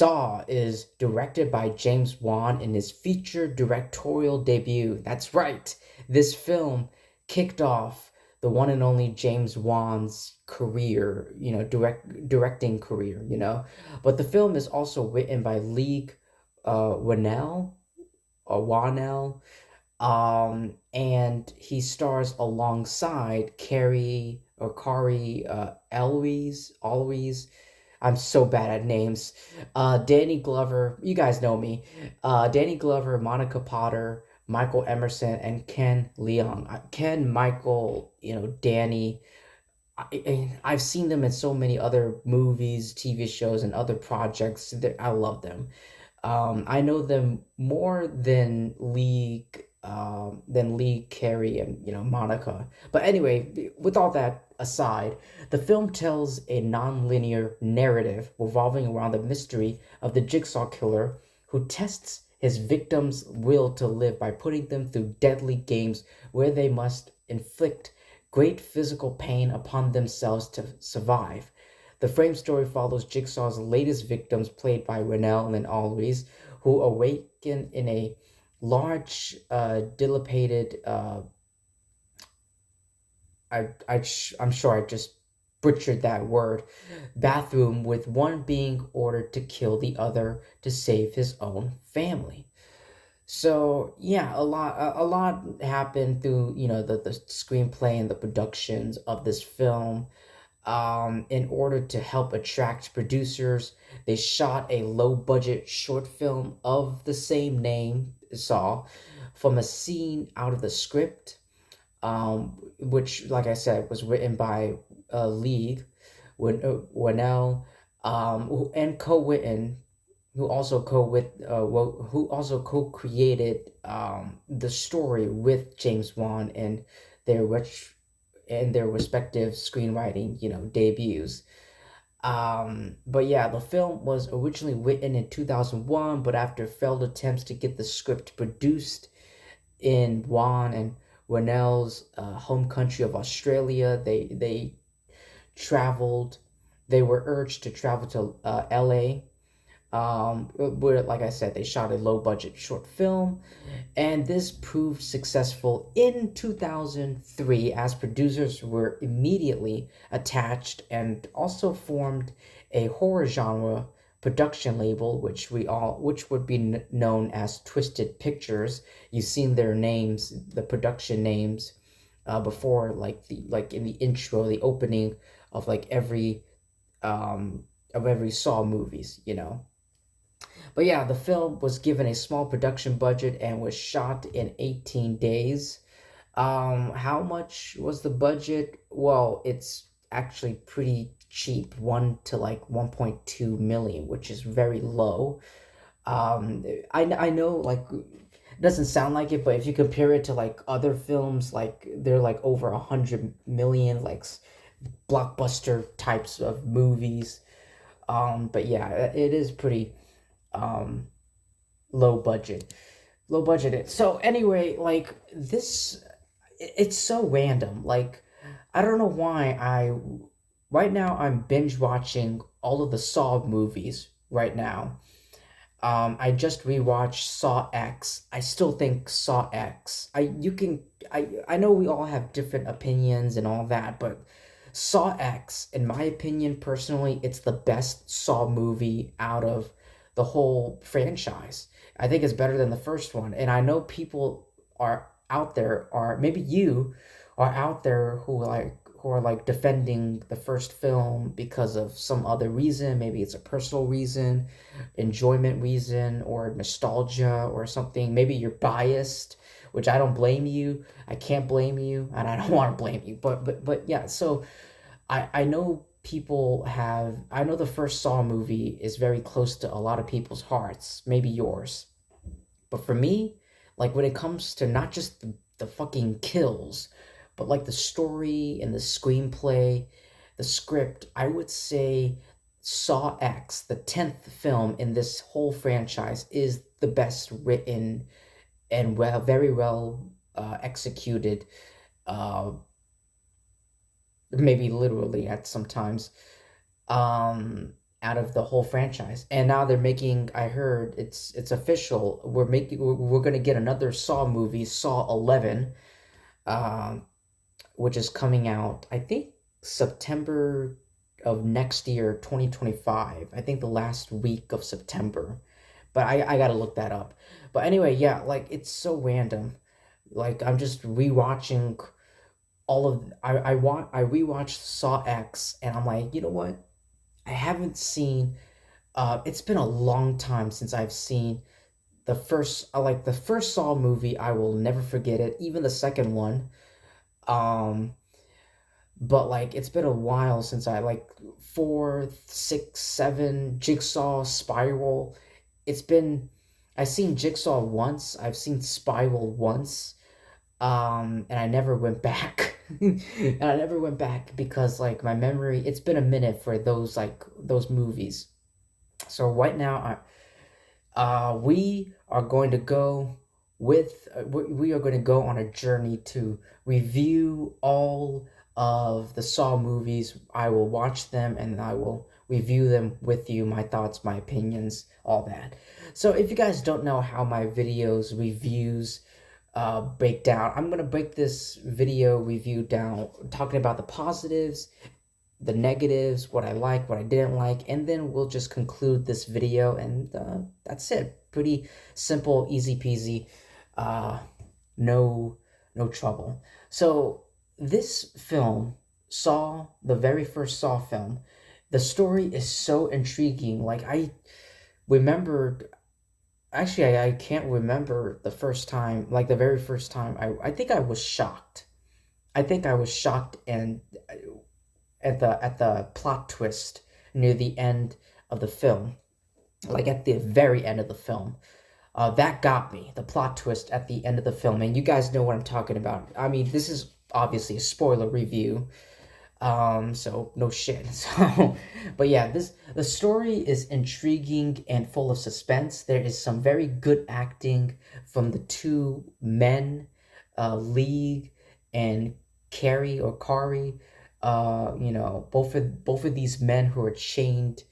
Saw is directed by James Wan in his feature directorial debut. That's right. This film kicked off the one and only James Wan's career, directing career, But the film is also written by Leigh Whannell, Whannell, and he stars alongside Cary Elwes. I'm so bad at names. Danny Glover, you guys know me. Danny Glover, Monica Potter, Michael Emerson, and Ken Leon. Ken, Michael, Danny. I've seen them in so many other movies, TV shows, and other projects. I love them. I know them more than Lee, Carey, and Monica. But anyway, with all that aside, the film tells a non-linear narrative revolving around the mystery of the Jigsaw killer who tests his victims' will to live by putting them through deadly games where they must inflict great physical pain upon themselves to survive. The frame story follows Jigsaw's latest victims, played by Whannell and Always, who awaken in a large, dilapidated. I'm sure I just butchered that word. Bathroom, with one being ordered to kill the other to save his own family. So yeah, a lot happened through the screenplay and the productions of this film. In order to help attract producers, they shot a low budget short film of the same name, Saw, from a scene out of the script, which, like I said, was written by League, Whannell, and co-written, who also co-created the story with James Wan and their which and their respective screenwriting, debuts. But yeah, the film was originally written in 2001, but after failed attempts to get the script produced in Wan and Whannell's home country of Australia, they traveled. They were urged to travel to LA, where, like I said, they shot a low budget short film, and this proved successful in 2003 as producers were immediately attached and also formed a horror genre production label, which would be known as Twisted Pictures. You've seen their names, the production names, before, like in the intro, the opening of every Saw movies. But yeah, the film was given a small production budget and was shot in 18 days. How much was the budget? Well, it's actually pretty cheap, 1 to 1.2 million, which is very low. I know, like, it doesn't sound like it, but if you compare it to like other films, like they're like over 100 million, like blockbuster types of movies. But yeah, it is pretty um low budget, low budgeted. So anyway, like this, it's so random. Like, I don't know why I right now I'm binge watching all of the Saw movies right now. I just rewatched Saw X. I still think Saw X. I know we all have different opinions and all that, but Saw X, in my opinion, personally, it's the best Saw movie out of the whole franchise. I think it's better than the first one, and I know people are out there, or maybe you are out there who are like defending the first film because of some other reason. Maybe it's a personal reason, enjoyment reason, or nostalgia or something. Maybe you're biased, which I don't blame you. I can't blame you, and I don't want to blame you. But yeah. So I know I know the first Saw movie is very close to a lot of people's hearts. Maybe yours. But for me, like when it comes to not just the fucking kills, but like the story and the screenplay, the script, I would say Saw X, the 10th film in this whole franchise, is the best written and very well executed, uh, maybe literally at sometimes. Um, out of the whole franchise. And now they're making, I heard it's official. We're going to get another Saw movie, Saw 11, um which is coming out, I think, September of next year, 2025. I think the last week of September. But I got to look that up. But anyway, yeah, like it's so random. Like I'm just rewatching all of I rewatched Saw X, and I'm like, you know what? I haven't seen it's been a long time since I've seen the first like the first Saw movie. I will never forget it, even the second one. Um but like it's been a while since I like 4, 6, 7, Jigsaw, Spiral. It's been I've seen Jigsaw once, I've seen Spiral once, and I never went back. And I never went back because like my memory, it's been a minute for those movies. So right now we are going to go we are going to go on a journey to review all of the Saw movies. I will watch them and I will review them with you, my thoughts, my opinions, all that. So if you guys don't know how my videos reviews break down, I'm going to break this video review down talking about the positives, the negatives, what I like, what I didn't like, and then we'll just conclude this video, and that's it. Pretty simple, easy peasy, uh, no trouble. So this film, Saw, the very first Saw film, the story is so intriguing. Like I remembered, actually I can't remember the first time, like the very first time. I think I was shocked. I think I was shocked and at the plot twist near the end of the film, like at the very end of the film. That got me, the plot twist at the end of the film, and you guys know what I'm talking about. I mean, this is obviously a spoiler review, so no shit. So, but yeah, the story is intriguing and full of suspense. There is some very good acting from the two men, Leigh and Cary. Both of these men who are chained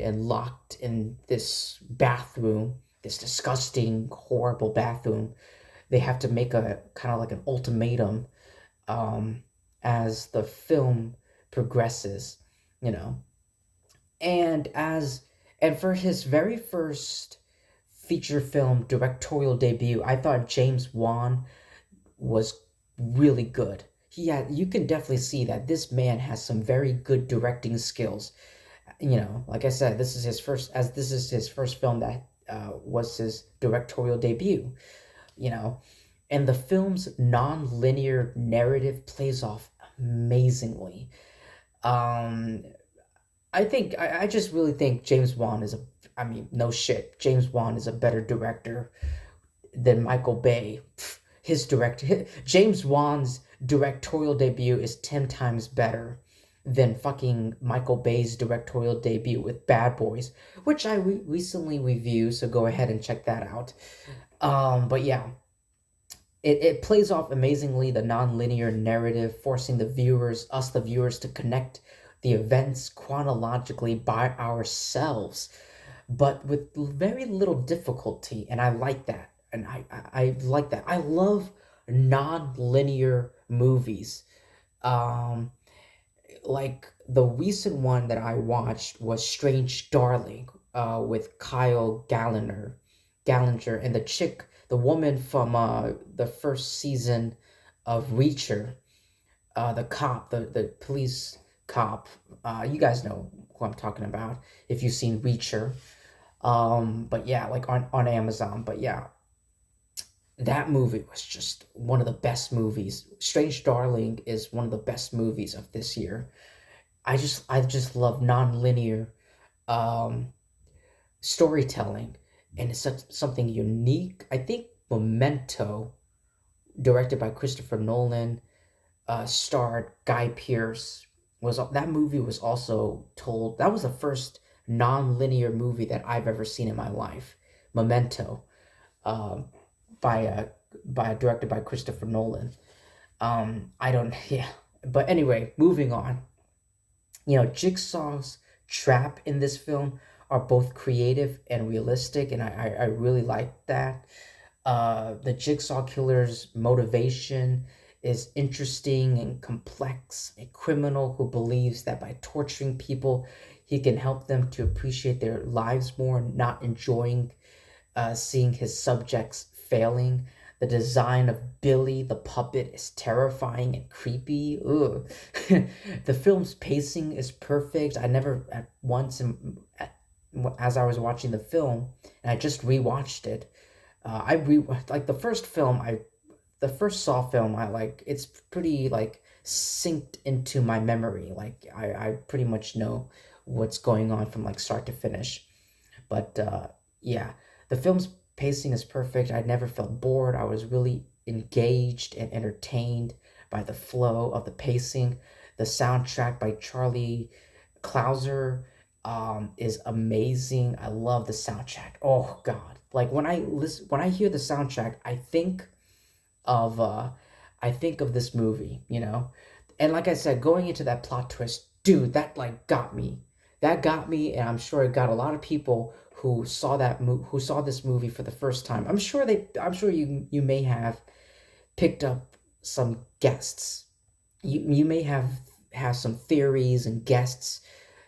and locked in this bathroom, this disgusting, horrible bathroom. They have to make a kind of like an ultimatum, um, as the film progresses, you know. And for his very first feature film directorial debut, I thought James Wan was really good. You can definitely see that this man has some very good directing skills. You know, like I said, this is his first film that was his directorial debut, you know, and the film's non-linear narrative plays off amazingly. Um, I just really think James Wan I mean, no shit, James Wan is a better director than Michael Bay. James Wan's directorial debut is 10 times better than fucking Michael Bay's directorial debut with Bad Boys, which I recently reviewed, so go ahead and check that out. But yeah, it plays off amazingly the non-linear narrative, forcing the viewers, to connect the events chronologically by ourselves, but with very little difficulty, and I like that. And I like that. I love non-linear movies. Um, like the recent one that I watched was Strange Darling, with Kyle Gallagher, and the woman from the first season of Reacher, the cop, the police cop. You guys know who I'm talking about if you've seen Reacher. But yeah, like on Amazon. But yeah, that movie was just one of the best movies. Strange Darling is one of the best movies of this year. I just love non-linear um storytelling, and it's something unique. I think Memento, directed by Christopher Nolan, starred Guy Pearce. Was That movie was also told, that was the first non-linear movie that I've ever seen in my life. Memento, um, by directed by Christopher Nolan. I don't Yeah, but anyway, moving on. You know, Jigsaw's trap in this film are both creative and realistic, and I really like that. The Jigsaw Killer's motivation is interesting and complex. A criminal who believes that by torturing people, he can help them to appreciate their lives more, not enjoying seeing his subjects failing. The design of Billy the puppet is terrifying and creepy. Ugh. The film's pacing is perfect. I never at once as I was watching the film, and I just rewatched it. I re like the first Saw film. I like it's pretty like synced into my memory. Like I pretty much know what's going on from like start to finish. But yeah, the film's pacing is perfect. I never felt bored. I was really engaged and entertained by the flow of the pacing. The soundtrack by Charlie Clouser is amazing. I love the soundtrack. Oh God. Like when I hear the soundtrack, of uh I think of this movie, you know? And like I said, going into that plot twist, dude, that like got me. That got me, and I'm sure it got a lot of people who saw this movie for the first time. I'm sure you may have picked up some guests. You may have some theories and guests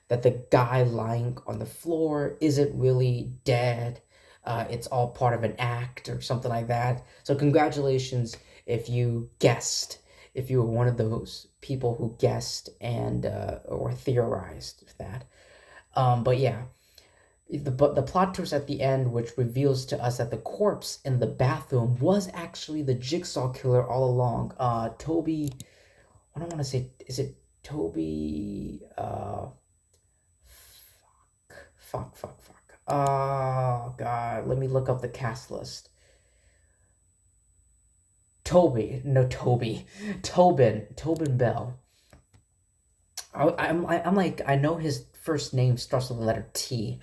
that the guy lying on the floor isn't really dead. It's all part of an act or something like that. So congratulations if you guessed, if you were one of those people who guessed and or theorized that. But yeah, the plot twist at the end, which reveals to us that the corpse in the bathroom was actually the Jigsaw killer all along. Toby, I don't want to say, is it Toby? Fuck. Oh God, let me look up the cast list. Tobin Bell. I'm like, I know his first name starts with the letter T.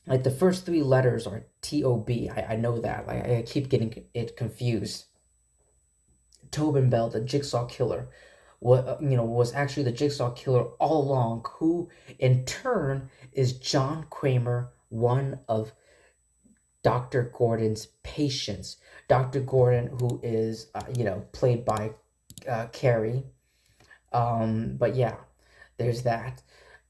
Like the first three letters are T-O-B. I know that. Like I keep getting it confused. Tobin Bell, the Jigsaw killer, was actually the Jigsaw killer all along, who in turn is John Kramer, one of Dr. Gordon's patients. Dr. Gordon, who is played by Cary. But yeah, there's that.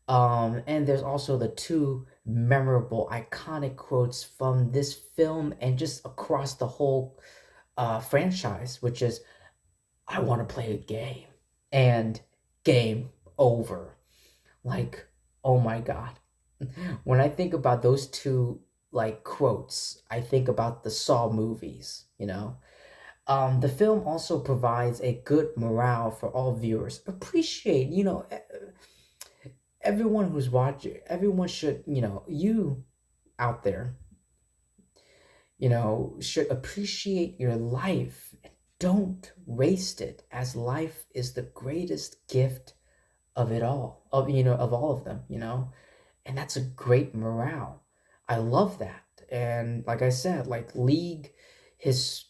And there's also the two memorable, iconic quotes from this film and just across the whole franchise, which is, "I want to play a game," and "Game over." Like, oh my God. When I think about those two like quotes, I think about the Saw movies, you know. The film also provides a good morale for all viewers. Appreciate, everyone who's watching, everyone should, you out there, should appreciate your life. Don't waste it, as life is the greatest gift of it all, of all of them, and that's a great morale. I love that. And like I said, like his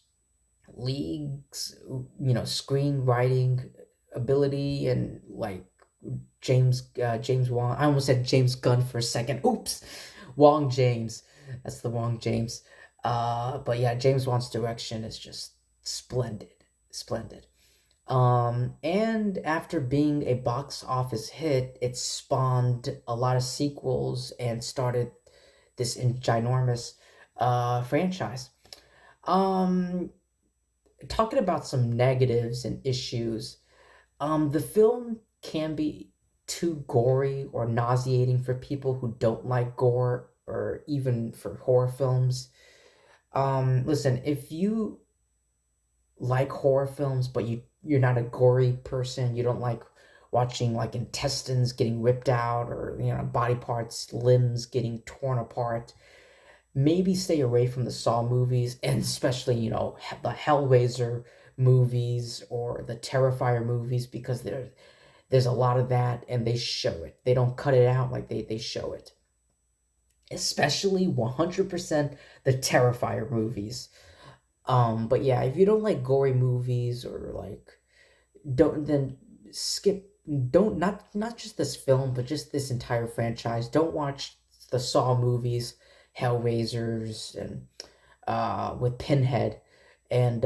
League's, screenwriting ability, and like James Wong. I almost said James Gunn for a second. Oops, Wong James. That's the Wong James. But yeah, James Wan's direction is just splendid. And after being a box office hit, it spawned a lot of sequels and started this ginormous franchise. Um, Talking about some negatives and issues, the film can be too gory or nauseating for people who don't like gore, or even for horror films. Listen, if you like horror films, but you're not a gory person, you don't like watching like intestines getting ripped out, or body parts, limbs getting torn apart, maybe stay away from the Saw movies, and especially the Hellraiser movies or the Terrifier movies, because there's a lot of that, and they show it. They don't cut it out, like they show it. Especially 100% the Terrifier movies. But yeah, if you don't like gory movies, or like don't, then skip don't, not just this film, but just this entire franchise. Don't watch the Saw movies, Hellraisers, and with Pinhead, and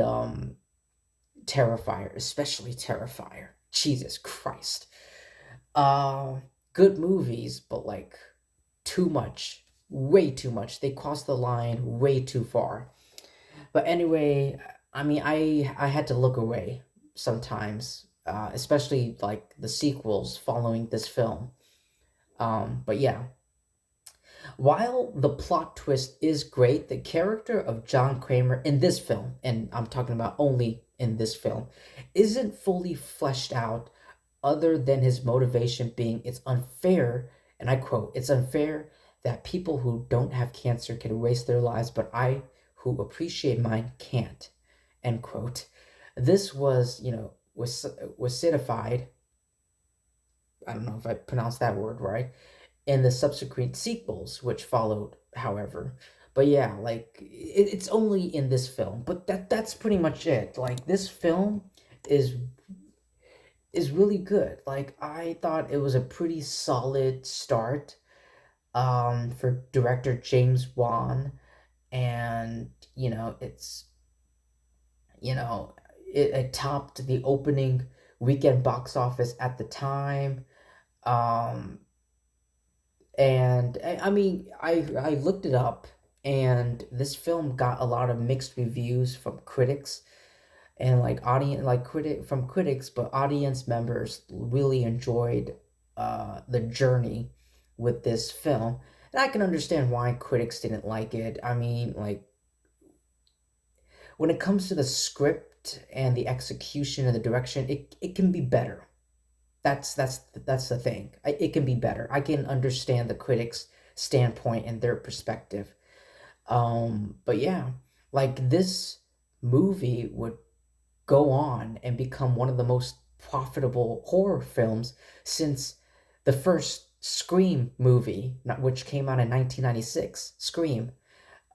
Terrifier, especially Terrifier. Jesus Christ. Uh, Good movies, but like too much, way too much. They cross the line way too far. But anyway, I mean, I had to look away sometimes, especially like the sequels following this film. But yeah, while the plot twist is great, the character of John Kramer in this film, and I'm talking about only in this film, isn't fully fleshed out other than his motivation being it's unfair, and I quote, it's unfair that people who don't have cancer can waste their lives, but I who appreciate mine can't, end quote. This was, was certified, I don't know if I pronounced that word right, in the subsequent sequels which followed, however. But yeah, like it's only in this film, but that's pretty much it. Like this film is really good. Like I thought it was a pretty solid start for director James Wan, and it's you know it topped the opening weekend box office at the time. um And I mean, I looked it up, and this film got a lot of mixed reviews from critics and like audience, like critics, but audience members really enjoyed the journey with this film, and I can understand why critics didn't like it. I mean, like when it comes to the script and the execution and the direction, it can be better. That's the thing. It can be better. I can understand the critics' standpoint and their perspective. But yeah, like this movie would go on and become one of the most profitable horror films since the first Scream movie, which came out in 1996. Scream.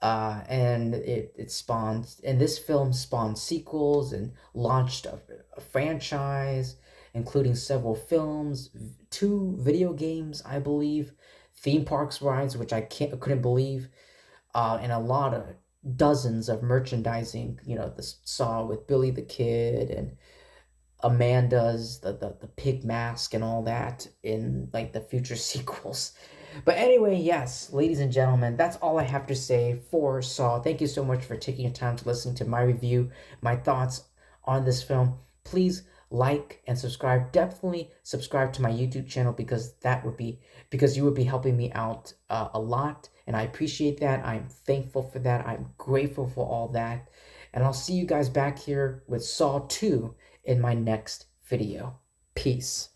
And it spawned, and this film spawned sequels and launched a franchise, including several films, two video games, I believe, theme parks rides, which I couldn't believe, and a lot of dozens of merchandising. The Saw with Billy the Kid and Amanda's the pig mask and all that in like the future sequels. But anyway, yes, ladies and gentlemen, that's all I have to say for Saw. Thank you so much for taking your time to listen to my review, my thoughts on this film. Please like and subscribe. Definitely subscribe to my YouTube channel because you would be helping me out a lot, and I appreciate that. I'm thankful for that. I'm grateful for all that. And I'll see you guys back here with Saw 2 in my next video. Peace.